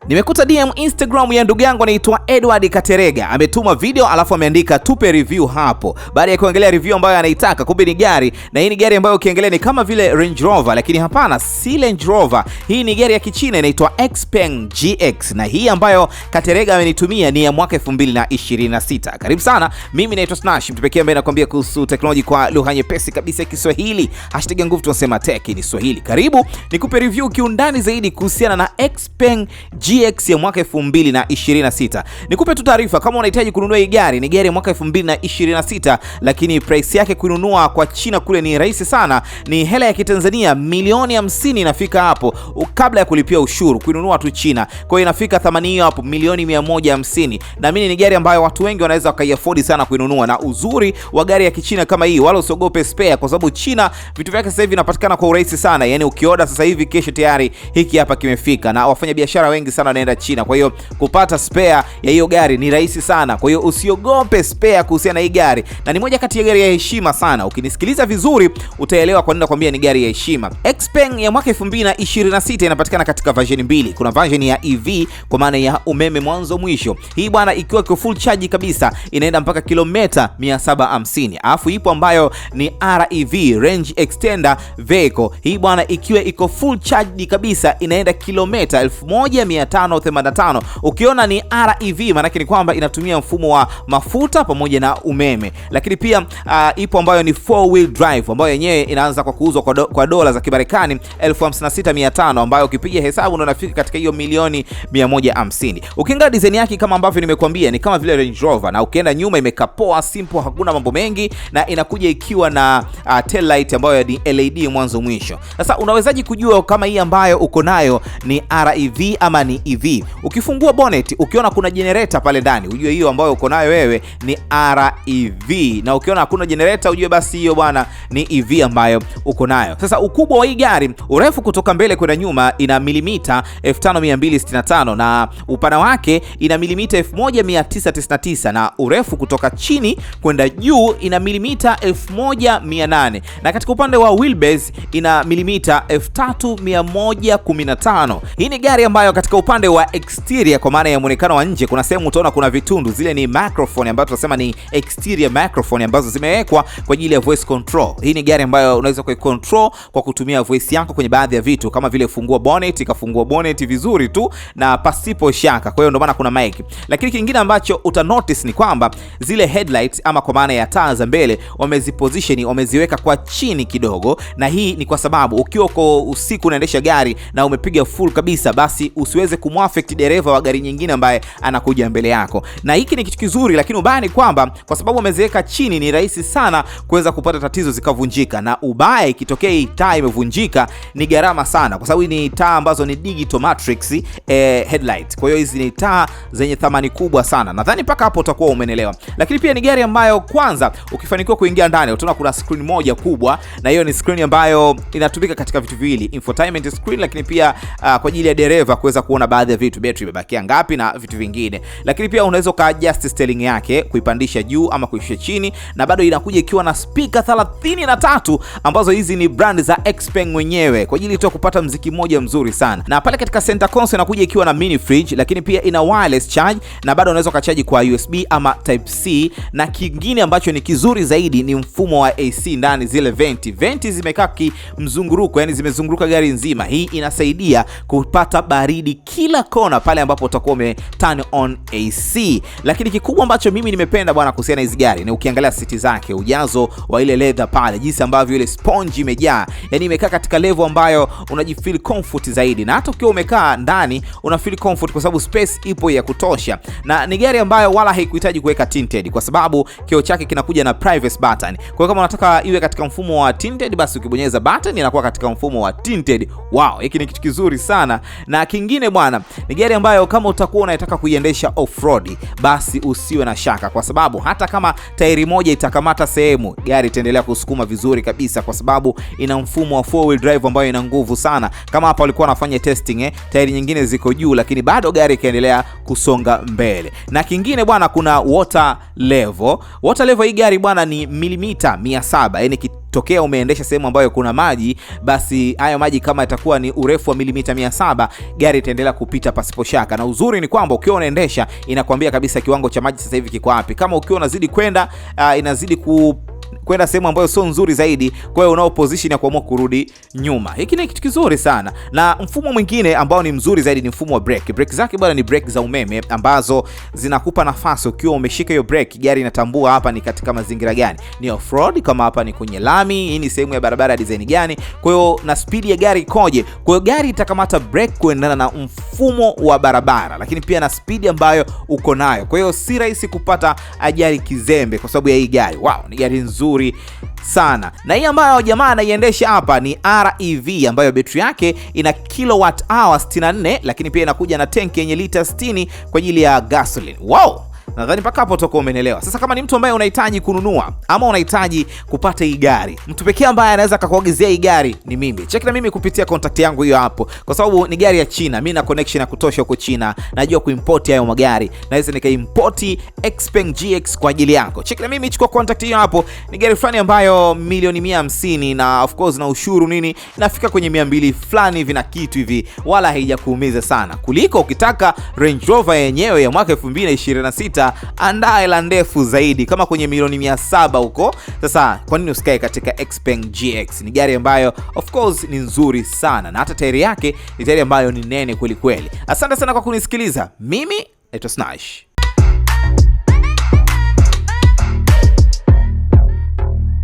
Nimekuta DM Instagram ya ndugu yangu anaitwa Edward Katerega. Ametuma video alafu ameandika tupe review hapo. Baada ya kuangalia review ambayo anaitaka, kumbe ni gari, na hii ni gari ambayo ukiangalia ni kama vile Range Rover, lakini hapana, si Range Rover. Hii ni gari ya Kichina inaitwa XPeng GX, na hii ambayo Katerega amenitumia ni ya mwaka 2026. Karibu sana. Mimi naitwa Snash, mtu pekee ambaye nakwambia kuhusu teknolojia kwa lugha nyepesi kabisa ya Kiswahili. #nguvu tunasema tech ni Swahili. Karibu nikupe review kiundani zaidi kuhusiana na XPeng GX ya mwaka 2026. Nikupe tu taarifa kama unahitaji kununua hii gari. Ni gari ya mwaka 2026, lakini price yake kununua kwa China kule ni rahisi sana. Ni hela ya Kitanzania milioni 50 inafika hapo kabla ya kulipia ushuru kununua tu China. Kwa hiyo inafika thamani hiyo hapo milioni 150. Na mimi ni gari ambayo watu wengi wanaweza wakaiafford sana kununua, na uzuri wa gari ya Kichina kama hii, wala usiogope spare, kwa sababu China vitu vyake sasa hivi vinapatikana kwa urahisi sana. Yaani ukioda sasa hivi kesho tayari hiki hapa kimefika, na wafanya biashara wengi sana wanaenda China. Kwa hiyo kupata spare ya hiyo gari ni rahisi sana. Kwa hiyo usiogope spare kuhusiana na hii gari, na ni moja kati ya gari ya heshima sana. Ukinisikiliza vizuri utaelewa kwa nini nakwambia ni gari ya heshima. XPeng ya mwaka 2026 inapatikana katika version mbili. Kuna version ya EV kwa maana ya umeme mwanzo mwisho. Hii bwana ikiwa kwa full charge kabisa inaenda mpaka kilomita 750. Alafu ipo ambayo ni REV, Range Extender Vehicle. Hii bwana ikiwa iko full charge kabisa inaenda kilomita 1585. Ukiona ni REV maana yake ni kwamba inatumia mfumo wa mafuta pamoja na umeme. Lakini pia ipo ambayo ni 4 wheel drive ambayo yenyewe inaanza kwa kuuzwa kwa dola za Kimarekani 56,500, ambayo ukipiga hesabu unafika katika hiyo milioni 150. Ukiangalia design yake kama ambavyo nimekuambia ni kama vile Range Rover, na ukienda nyuma imekapoa simple, hakuna mambo mengi, na inakuja ikiwa na tail light ambayo ni LED mwanzo mwisho. Sasa unawezaje kujua kama hii ambayo uko nayo ni REV ama ni EV? Ukifungua bonnet ukiona kuna generator pale ndani, ujue hiyo ambayo uko nayo wewe ni REV, na ukiona hakuna generator ujue basi hiyo bwana ni EV ambayo uko nayo. Sasa ukubwa wa hii gari, urefu kutoka mbele kwenda nyuma ina milimita 5265, na upana wake ina milimita 1999, na urefu kutoka chini kwenda juu ina milimita 1800, na katika upande wa wheelbase ina milimita 3115. Hii ni gari ambayo katika upande wa exterior kwa maana ya muonekano wa nje kuna sehemu utaona kuna vitundu, zile ni microphone ambazo tunasema ni exterior microphone ambazo zimewekwa kwa ajili ya voice control. Hii ni gari ambayo unaweza kuicontrol kwa kutumia voice yako kwenye baadhi ya vitu, kama vile fungua bonnet, ikafungua bonnet vizuri tu na pasipo shaka. Kwa hiyo ndio maana kuna mic. Lakini kingine ambacho uta notice ni kwamba zile headlights ama kwa maana ya taa za mbele wameziposition, wameziweka kwa chini kidogo, na hii ni kwa sababu ukiwa kwa usiku unaendesha gari na umepiga full kabisa, basi usiweze kumwaffect dereva wa gari nyingine ambaye anakuja mbele yako. Na hiki ni kitu kizuri, lakini ubaya ni kwamba kwa sababu wameziweka chini ni rahisi sana kuweza kupata tatizo zikavunjika, na ubaya ikitokea hii taa imevunjika ni gharama sana, kwa sababu ni taa ambazo ni digital matrix headlight. Kwa hiyo hizi ni taa zenye thamani kubwa sana. Nadhani mpaka hapo utakuwa umeelewa. Lakini pia ni gari ambayo kwanza ukifanikiwa kuingia ndani utaona kuna screen moja kubwa, na hiyo ni screen ambayo inatumika katika vitu viwili, infotainment screen, lakini pia kwa ajili ya dereva kuweza kuona baadhi ya vitu, battery imebakia ngapi na vitu vingine. Lakini pia unaweza adjust steering yake kuipandisha juu ama kuishusha chini, na bado inakuja ikiwa na speaker 33 ambazo hizi ni brand za XPeng mwenyewe kwa ajili tu kupata muziki mmoja mzuri sana. Na pale katika center console inakuja ikiwa na mini fridge, lakini pia ina wireless charge, na bado unaweza kuchaji kwa USB ama type C. Na kingine ambacho ni kizuri zaidi ni mfumo wa AC ndani, zile venti zimekaa kimzunguruko, yani zimezunguruka gari nzima. Hii inasaidia kupata baridi kila kona pale ambapo utakuwa ume turn on AC. Lakini kikubwa ambacho mimi nimependa bwana kuhusiana hizi gari ni ukiangalia siti zake, ujazo wa ile leather pale, jinsi ambavyo ile sponge imejaa, yani imekaa katika level ambayo unajifeel comfort zaidi, na hata ukiwa umekaa ndani una feel comfort kwa sababu space ipo ya kutosha. Na ni gari ambayo wala haikuhitaji kuweka tinted kwa sababu kioo chake kinakuja na privacy button. Kwa hiyo kama unataka iwe katika mfumo wa tinted, basi ukibonyeza button inakuwa katika mfumo wa tinted. Wow, hiki ni kitu kizuri sana. Na kingine bwana, ni gari ambayo kama utakuwa unataka kuiendesha off-road, basi usiwe na shaka, kwa sababu hata kama tairi moja itakamata sehemu, gari itaendelea kusukuma vizuri kabisa, kwa sababu ina mfumo wa 4 wheel drive ambayo ina nguvu sana. Kama hapa walikuwa wanafanya testing, tairi nyingine ziko juu, lakini bado gari ikaendelea kusonga mbele. Na kingine bwana, kuna water level. Water level hii gari bwana ni milimita 700, yani ikitokea umeendesha sehemu ambayo kuna maji, basi hayo maji kama itakuwa ni urefu wa milimita 700, gari itaendelea kupita pasipo shaka. Na uzuri ni kwamba ukiwa unaendesha inakwambia kabisa kiwango cha maji sasa hivi kiko wapi. Kama ukiwa unazidi kwenda inazidi kwenda sehemu ambayo sio nzuri zaidi, kwa hiyo unao position ya kuamua kurudi nyuma. Hiki ni kitu kizuri sana. Na mfumo mwingine ambao ni mzuri zaidi ni mfumo wa brake. Brake zake bwana ni brake za umeme ambazo zinakupa nafasi ukiwa umeshika hiyo brake, gari inatambua hapa ni katika mazingira gani. Ni off road, kama hapa ni kwenye lami, hii ni sehemu ya barabara ya design gani. Kwa hiyo na speed ya gari ikoje. Kwa hiyo gari itakamata brake kuendana na mfumo wa barabara, lakini pia na speed ambayo uko nayo. Kwa hiyo si rahisi kupata ajali kizembe kwa sababu ya hii gari. Wow, ni gari nzuri sana. Na hii ambayo jamaa anaiendesha hapa ni REV ambayo betri yake ina kilowatt hour 64, lakini pia inakuja na tanki yenye lita 60 kwa ajili ya gasoline. Wow! Nadhani mpaka hapo utakuwa umeelewa. Sasa kama ni mtu ambaye unahitaji kununua ama unahitaji kupata hii gari, mtu pekee ambaye anaweza kukuagizia hii gari ni mimi. Check na mimi kupitia contact yangu hiyo hapo, kwa sababu ni gari ya China. Mimi na connection ya kutosha huko China, najua kuimport hayo magari. Naweza nikaimport Xpeng GX kwa ajili yako. Check na mimi, chukua contact hiyo hapo. Ni gari fulani ambayo milioni 150 na of course na ushuru nini inafika kwenye 200 fulani hivi na kitu hivi, wala haijakuumiza sana. Kuliko ukitaka Range Rover yenyewe ya mwaka 2026 andaa hela ndefu zaidi kama kwenye milioni 700 huko. Sasa kwa nini usikae katika Xpeng GX? Ni gari ambayo of course ni nzuri sana, na hata tairi yake ni tairi ambayo ni nene kweli kweli. Asante sana kwa kunisikiliza. Mimi naitwa Snash.